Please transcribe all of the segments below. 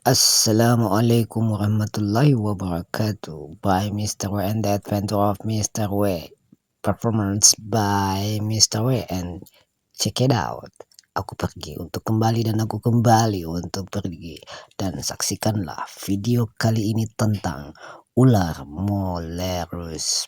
Assalamualaikum warahmatullahi wabarakatuh. By Mr. W and the Adventure of Mr. W. Performance by Mr. W and check it out. Aku pergi untuk kembali dan aku kembali untuk pergi. Dan saksikanlah video kali ini tentang ular Molerus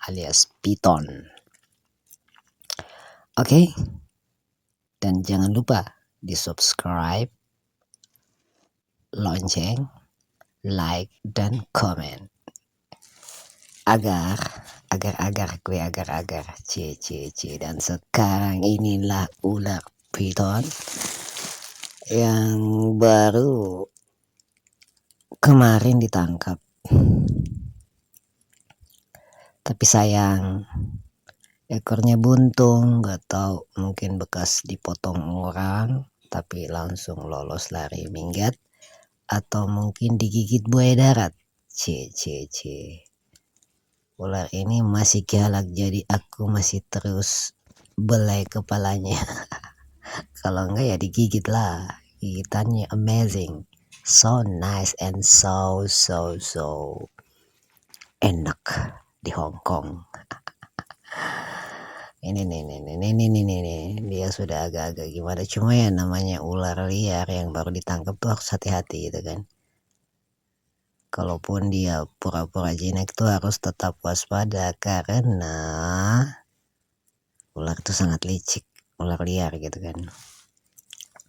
alias Python. Oke? Dan jangan lupa di subscribe, lonceng, like, dan komen agar dan sekarang inilah ular Python yang baru kemarin ditangkap, tapi sayang ekornya buntung, nggak tahu mungkin bekas dipotong orang tapi langsung lolos lari minggat atau mungkin digigit buaya darat. Ular ini masih galak, jadi aku masih terus belai kepalanya. Kalau enggak ya digigit lah. Gigitannya amazing, so nice and so enak di Hong Kong. Ini nih, dia sudah agak-agak gimana, cuma ya namanya ular liar yang baru ditangkap tuh harus hati-hati gitu kan. Kalaupun dia pura-pura jinak tuh harus tetap waspada karena ular itu sangat licik, ular liar gitu kan,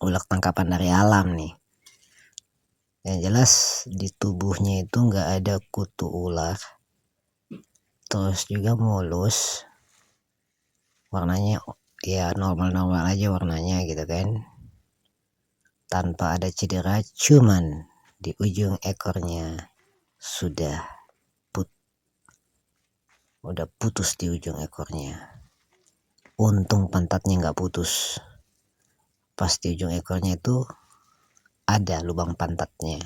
ular tangkapan dari alam nih. Yang jelas di tubuhnya itu nggak ada kutu ular, terus juga mulus, warnanya ya normal-normal aja warnanya gitu kan, tanpa ada cedera, cuman di ujung ekornya udah putus di ujung ekornya. Untung pantatnya nggak putus, pas di ujung ekornya itu ada lubang pantatnya,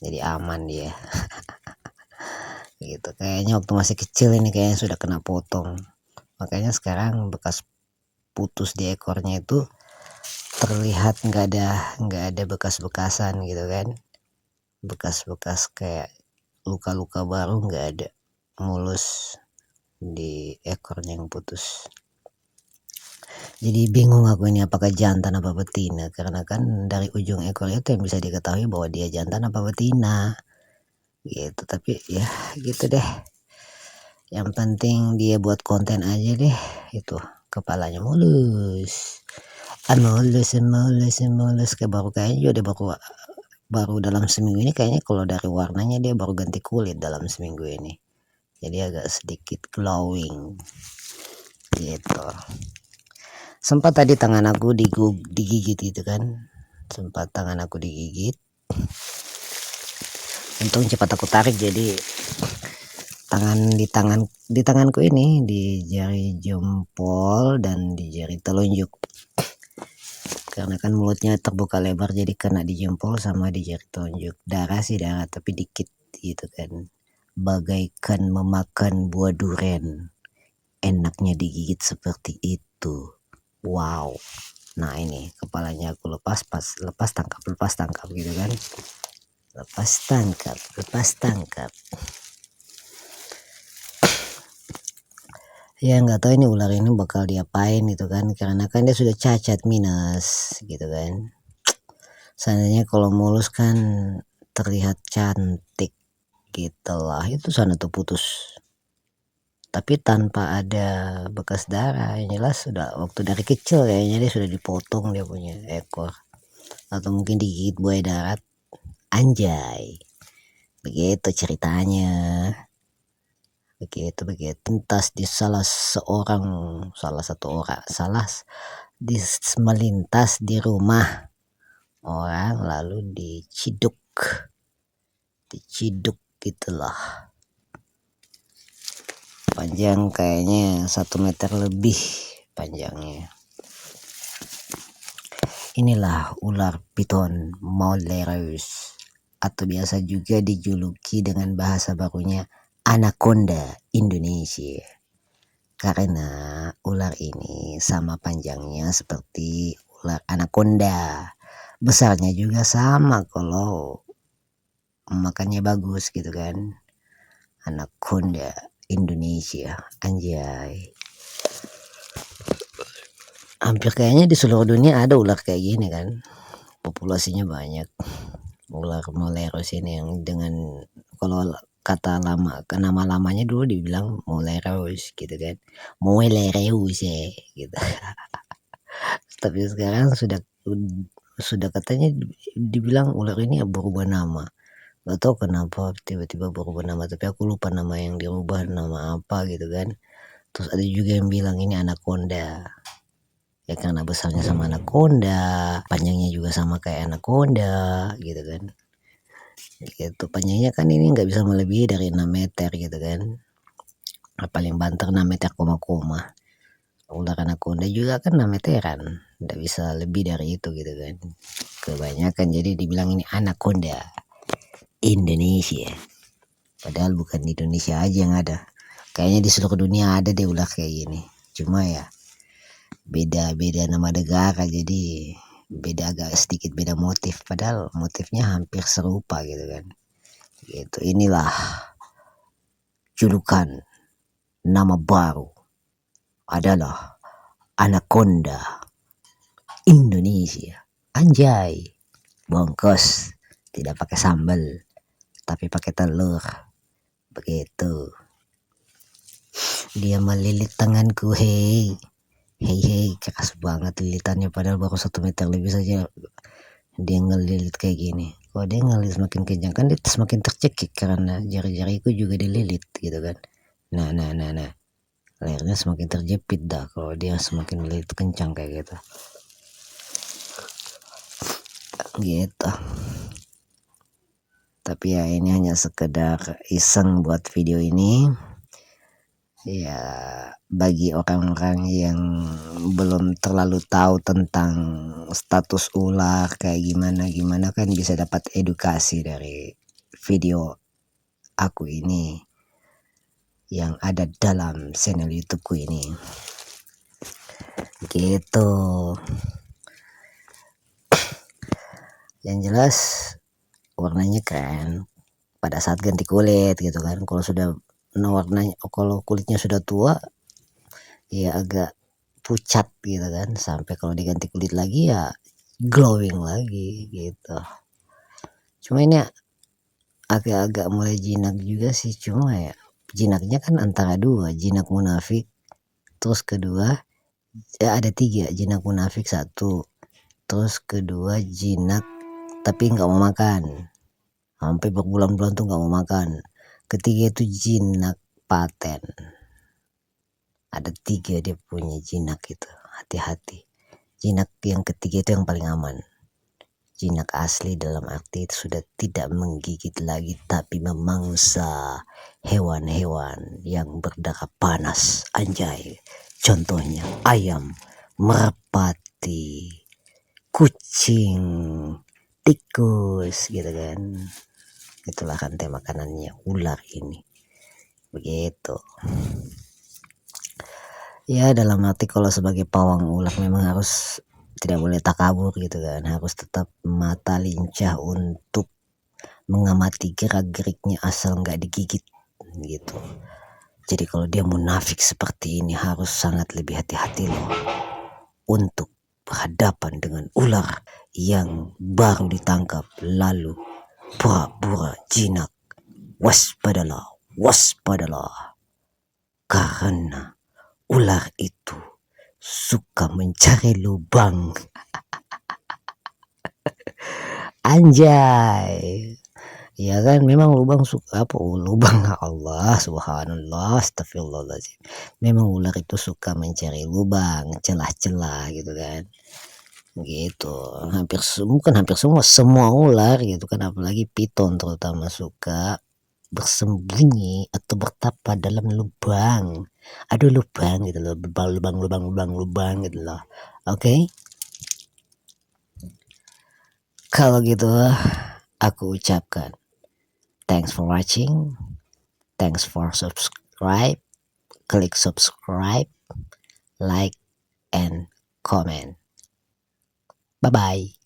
jadi aman dia. Gitu, kayaknya waktu masih kecil ini kayaknya sudah kena potong, makanya sekarang bekas putus di ekornya itu terlihat nggak ada bekas-bekasan gitu kan, bekas-bekas kayak luka-luka baru nggak ada, mulus di ekornya yang putus. Jadi bingung aku ini apakah jantan apa betina, karena kan dari ujung ekor itu yang bisa diketahui bahwa dia jantan apa betina gitu. Tapi ya gitu deh, yang penting dia buat konten aja deh. Itu kepalanya mulus kayak kayaknya dia baru dalam seminggu ini, kayaknya kalau dari warnanya dia baru ganti kulit dalam seminggu ini, jadi agak sedikit glowing gitu. Sempat tadi tangan aku digigit gitu kan, sempat tangan aku digigit, untung cepat aku tarik, jadi di tanganku ini, di jari jempol dan di jari telunjuk, karena kan mulutnya terbuka lebar, jadi kena di jempol sama di jari telunjuk. Darah sih darah, tapi dikit gitu kan, bagaikan memakan buah duren, enaknya digigit seperti itu. Wow. Nah ini kepalanya aku lepas tangkap gitu kan, lepas tangkap. Ya nggak tahu ini ular ini bakal diapain gitu kan, karena kan dia sudah cacat minus gitu kan. Seandainya kalau mulus kan terlihat cantik gitu lah, itu sana tuh putus, tapi tanpa ada bekas darah. Yang jelas sudah waktu dari kecil kayaknya dia sudah dipotong dia punya ekor, atau mungkin digigit buaya darat. Anjay, begitu ceritanya. Begitu entas di melintas di rumah orang, lalu diciduk gitulah. Panjang kayaknya 1 meter lebih panjangnya. Inilah ular Python Molerus, atau biasa juga dijuluki dengan bahasa barunya anaconda Indonesia, karena ular ini sama panjangnya seperti ular anaconda, besarnya juga sama kalau makannya bagus gitu kan. Anaconda Indonesia, anjay. Hampir kayaknya di seluruh dunia ada ular kayak gini kan, populasinya banyak. Ular Molerus ini yang dengan, kalau kata lama, ke nama lamanya dulu dibilang Molerus gitu kan, Moelereus ya gitu. Tapi sekarang sudah katanya dibilang ular ini berubah nama. Gak tahu kenapa tiba-tiba berubah nama, tapi aku lupa nama yang dirubah, nama apa gitu kan. Terus ada juga yang bilang ini anaconda, ya karena besarnya sama anaconda, panjangnya juga sama kayak anaconda gitu kan. Gitu, panjangnya kan ini nggak bisa melebihi dari 6 meter gitu kan. Paling banter 6 meter koma. Ular anaconda juga kan 6 meteran, nggak bisa lebih dari itu gitu kan. Kebanyakan jadi dibilang ini anaconda Indonesia. Padahal bukan di Indonesia aja yang ada. Kayaknya di seluruh dunia ada deh ular kayak gini. Cuma ya beda-beda nama negara, jadi beda, agak sedikit beda motif. Padahal motifnya hampir serupa gitu kan. Gitu. Inilah julukan nama baru adalah anaconda Indonesia. Anjay. Bongkos. Tidak pakai sambal, tapi pakai telur. Begitu. Dia melilit tanganku, hei. Hei, keras banget lilitannya, padahal baru 1 meter lebih saja dia ngelilit kayak gini. Kalau dia ngelilit semakin kencang kan dia semakin tercekik karena jari-jariku juga dililit gitu kan. Nah, lehernya semakin terjepit dah kalau dia semakin melilit kencang kayak gitu. Gitu. Tapi ya ini hanya sekedar iseng buat video ini. Ya bagi orang-orang yang belum terlalu tahu tentang status ular kayak gimana kan bisa dapat edukasi dari video aku ini yang ada dalam channel YouTubeku ini. Gitu. Yang jelas warnanya keren pada saat ganti kulit gitu kan. Kalau sudah warnanya, kalau kulitnya sudah tua ya agak pucat gitu kan, sampai kalau diganti kulit lagi ya glowing lagi gitu. Cuma ini agak-agak mulai jinak juga sih, cuma ya jinaknya kan antara dua, jinak munafik, terus kedua ya ada 3, jinak munafik 1, terus kedua jinak tapi nggak mau makan, sampai berbulan-bulan tuh nggak mau makan, ketiga itu jinak paten. Ada 3 dia punya jinak itu, hati-hati. Jinak yang ketiga itu yang paling aman. Jinak asli dalam arti itu sudah tidak menggigit lagi tapi memangsa hewan-hewan yang berdarah panas, anjay. Contohnya ayam, merpati, kucing, tikus gitu kan. Itulah rantai makanannya ular ini. Begitu. Ya dalam arti kalau sebagai pawang ular memang harus tidak boleh takabur gitu kan, harus tetap mata lincah untuk mengamati gerak-geriknya asal nggak digigit gitu. Jadi kalau dia munafik seperti ini harus sangat lebih hati-hati loh untuk berhadapan dengan ular yang baru ditangkap lalu pura-pura jinak. Waspadalah, karena ular itu suka mencari lubang. Anjay. Ya kan memang lubang suka apa, lubang Allah subhanallah astagfirullahaladzim. Memang ular itu suka mencari lubang, celah-celah gitu kan. Gitu. Bukan hampir semua ular gitu kan, apalagi piton terutama suka bersembunyi atau bertapa dalam lubang. Aduh lubang gitu loh, lubang gitu loh. Oke. Kalau gitu aku ucapkan thanks for watching, thanks for subscribe, klik subscribe, like and comment. Bye bye.